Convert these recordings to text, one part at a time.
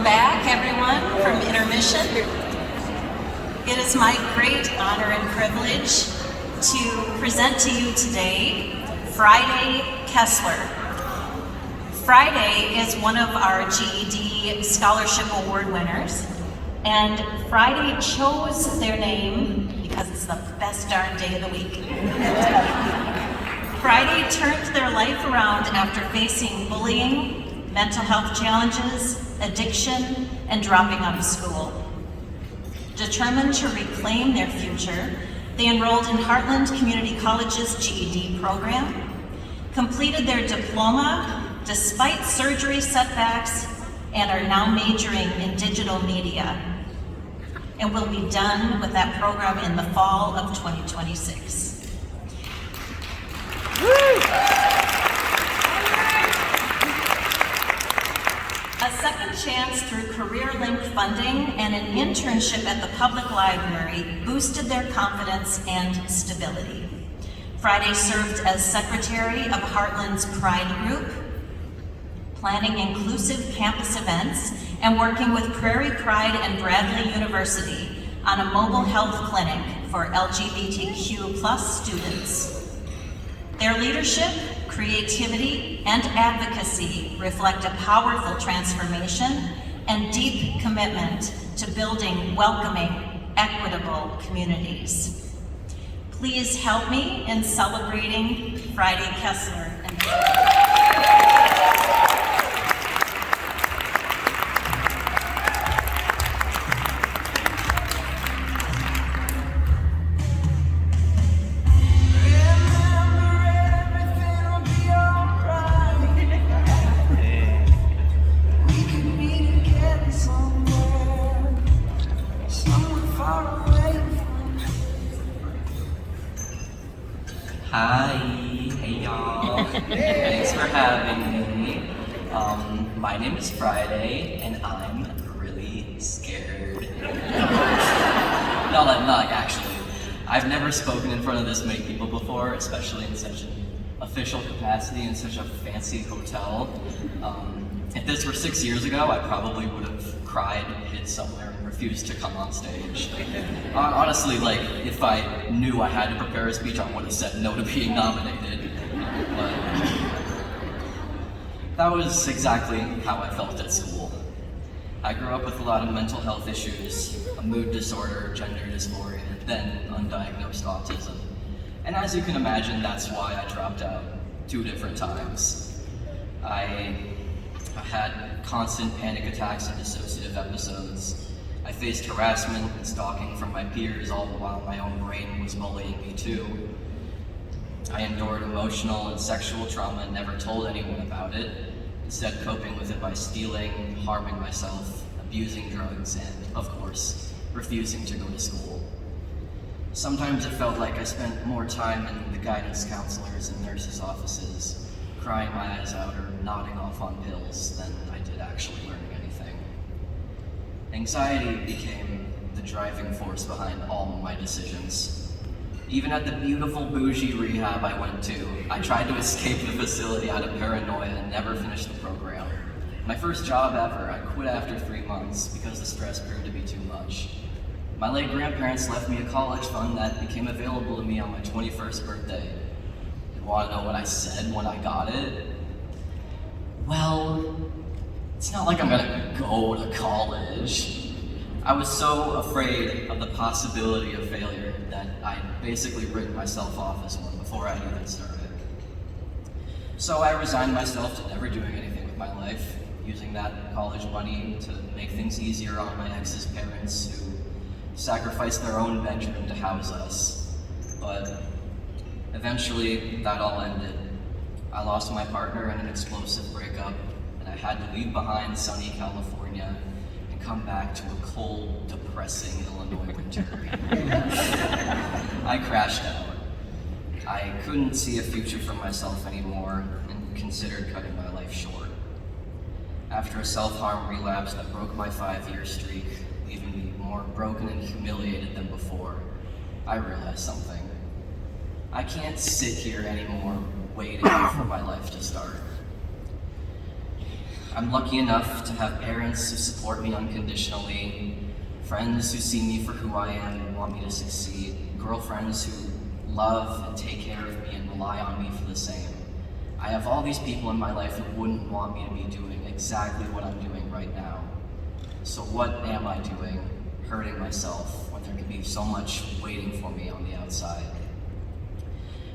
back, everyone, from intermission. It is my great honor and privilege to present to you today Friday Kessler. Friday is one of our GED Scholarship Award winners, and Friday chose their name because it's the best darn day of the week. Friday turned their life around after facing bullying, mental health challenges, addiction, and dropping out of school. Determined to reclaim their future, they enrolled in Heartland Community College's GED program, completed their diploma despite surgery setbacks, and are now majoring in digital media, and will be done with that program in the fall of 2026. A second chance through CareerLink funding and an internship at the public library boosted their confidence and stability. Friday served as secretary of Heartland's Pride Group, planning inclusive campus events and working with Prairie Pride and Bradley University on a mobile health clinic for LGBTQ+ students. Their leadership, creativity, and advocacy reflect a powerful transformation and deep commitment to building welcoming, equitable communities. Please help me in celebrating Friday Kessler. Hi, hey y'all. Thanks for having me. My name is Friday, and I'm really scared. No, not actually. I've never spoken in front of this many people before, especially in such an official capacity in such a fancy hotel. If this were 6 years ago, I probably would have cried, hid somewhere, and refused to come on stage. Honestly, like, if I knew I had to prepare a speech, I would have said no to being nominated. But that was exactly how I felt at school. I grew up with a lot of mental health issues, a mood disorder, gender dysphoria, then undiagnosed autism. And as you can imagine, that's why I dropped out 2 different times. I had constant panic attacks and dissociative episodes. I faced harassment and stalking from my peers, all the while my own brain was bullying me too. I endured emotional and sexual trauma and never told anyone about it, instead coping with it by stealing, harming myself, abusing drugs, and, of course, refusing to go to school. Sometimes it felt like I spent more time in the guidance counselors and nurses' offices, crying my eyes out or nodding off on pills than I did actually learning anything. Anxiety became the driving force behind all of my decisions. Even at the beautiful bougie rehab I went to, I tried to escape the facility out of paranoia and never finished the program. My first job ever, I quit after 3 months because the stress proved to be too much. My late grandparents left me a college fund that became available to me on my 21st birthday. Want to know what I said when I got it? Well, it's not like I'm gonna go to college. I was so afraid of the possibility of failure that I basically written myself off as one before I even started. So I resigned myself to never doing anything with my life, using that college money to make things easier on my ex's parents who sacrificed their own bedroom to house us. But eventually, that all ended. I lost my partner in an explosive breakup, and I had to leave behind sunny California and come back to a cold, depressing Illinois winter. I crashed out. I couldn't see a future for myself anymore and considered cutting my life short. After a self-harm relapse that broke my 5-year streak, leaving me more broken and humiliated than before, I realized something. I can't sit here anymore waiting for my life to start. I'm lucky enough to have parents who support me unconditionally, friends who see me for who I am and want me to succeed, girlfriends who love and take care of me and rely on me for the same. I have all these people in my life who wouldn't want me to be doing exactly what I'm doing right now. So what am I doing, hurting myself when there could be so much waiting for me on the outside?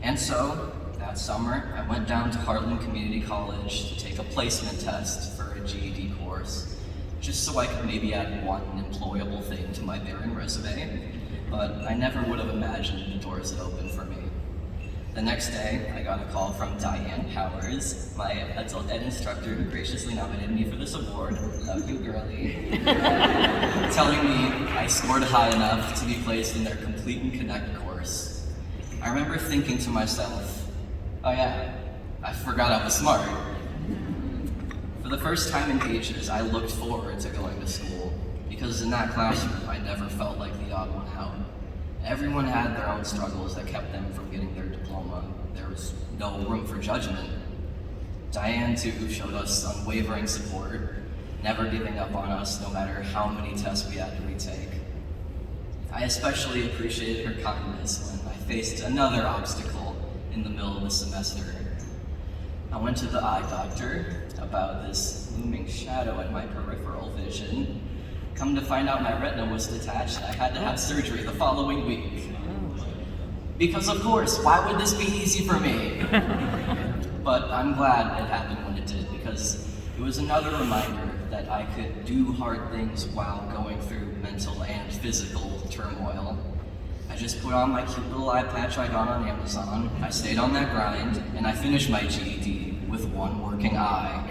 And so, that summer, I went down to Heartland Community College to take a placement test for a GED course, just so I could maybe add one employable thing to my barren resume, but I never would have imagined the doors that opened for me. The next day, I got a call from Diane Powers, my adult ed instructor who graciously nominated me for this award, love you girly, telling me I scored high enough to be placed in their Complete and Connect course. I remember thinking to myself, oh yeah, I forgot I was smart. For the first time in ages, I looked forward to going to school, because in that classroom, I never felt like the odd one out. Everyone had their own struggles that kept them from getting their diploma. There was no room for judgment. Diane, too, showed us unwavering support, never giving up on us no matter how many tests we had to retake. I especially appreciated her kindness when I faced another obstacle in the middle of the semester. I went to the eye doctor about this looming shadow in my peripheral vision. Come to find out, my retina was detached and I had to have surgery the following week. Because of course, why would this be easy for me? But I'm glad it happened when it did, because it was another reminder that I could do hard things while going through mental and physical turmoil. I just put on my cute little eye patch I got on Amazon, I stayed on that grind, and I finished my GED with one working eye.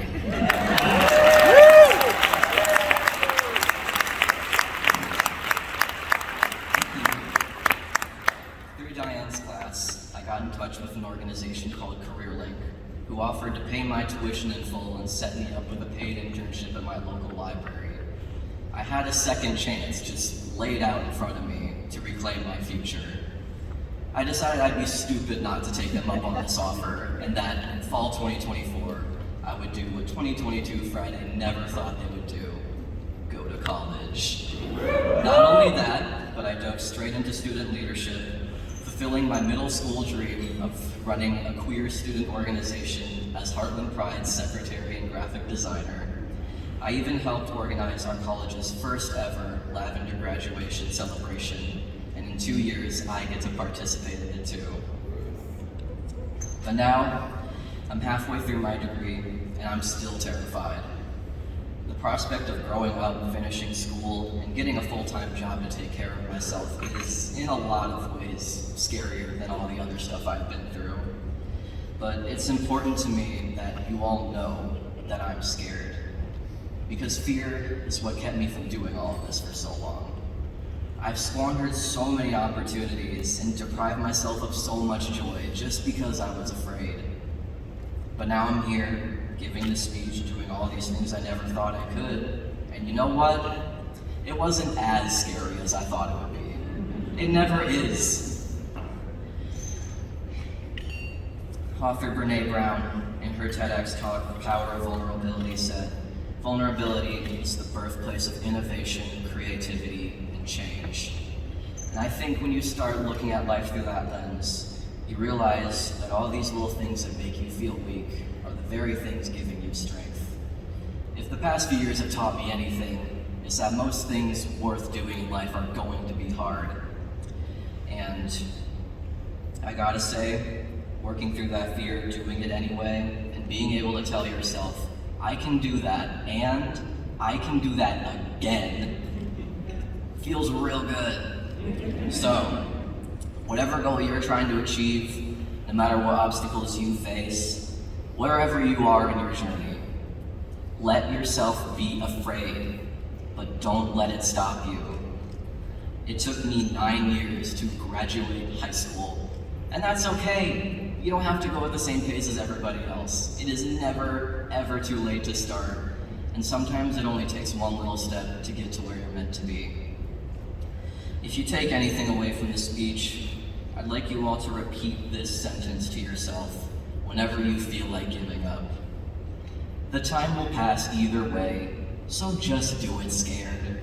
Diane's class, I got in touch with an organization called CareerLink, who offered to pay my tuition in full and set me up with a paid internship at my local library. I had a second chance just laid out in front of me to reclaim my future. I decided I'd be stupid not to take them up on this offer, and that in fall 2024, I would do what 2022 Friday never thought they would do: go to college. Not only that, but I dove straight into student leadership, fulfilling my middle school dream of running a queer student organization as Heartland Pride's secretary and graphic designer. I even helped organize our college's first ever Lavender graduation celebration, and in 2 years, I get to participate in it too. But now, I'm halfway through my degree, and I'm still terrified. The prospect of growing up, finishing school, and getting a full-time job to take care of myself is, in a lot of ways, scarier than all the other stuff I've been through. But it's important to me that you all know that I'm scared, because fear is what kept me from doing all of this for so long. I've squandered so many opportunities and deprived myself of so much joy just because I was afraid. But now I'm here, giving this speech, doing all these things I never thought I could. And you know what? It wasn't as scary as I thought it would be. It never is. Author Brene Brown, in her TEDx talk, The Power of Vulnerability, said, "Vulnerability is the birthplace of innovation, creativity, and change." And I think when you start looking at life through that lens, you realize that all these little things that make you feel weak are the very things giving you strength. If the past few years have taught me anything, it's that most things worth doing in life are going to be hard. And I gotta say, working through that fear, doing it anyway, and being able to tell yourself, I can do that, and I can do that again, feels real good. So, whatever goal you're trying to achieve, no matter what obstacles you face, wherever you are in your journey, let yourself be afraid, but don't let it stop you. It took me 9 years to graduate high school, and that's okay. You don't have to go at the same pace as everybody else. It is never, ever too late to start, and sometimes it only takes one little step to get to where you're meant to be. If you take anything away from this speech, I'd like you all to repeat this sentence to yourself whenever you feel like giving up. The time will pass either way, so just do it scared.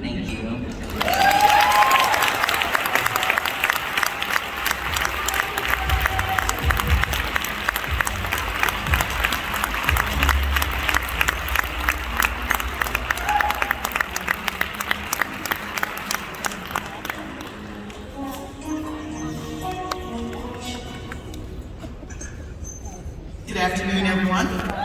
Thank you. Good afternoon, everyone.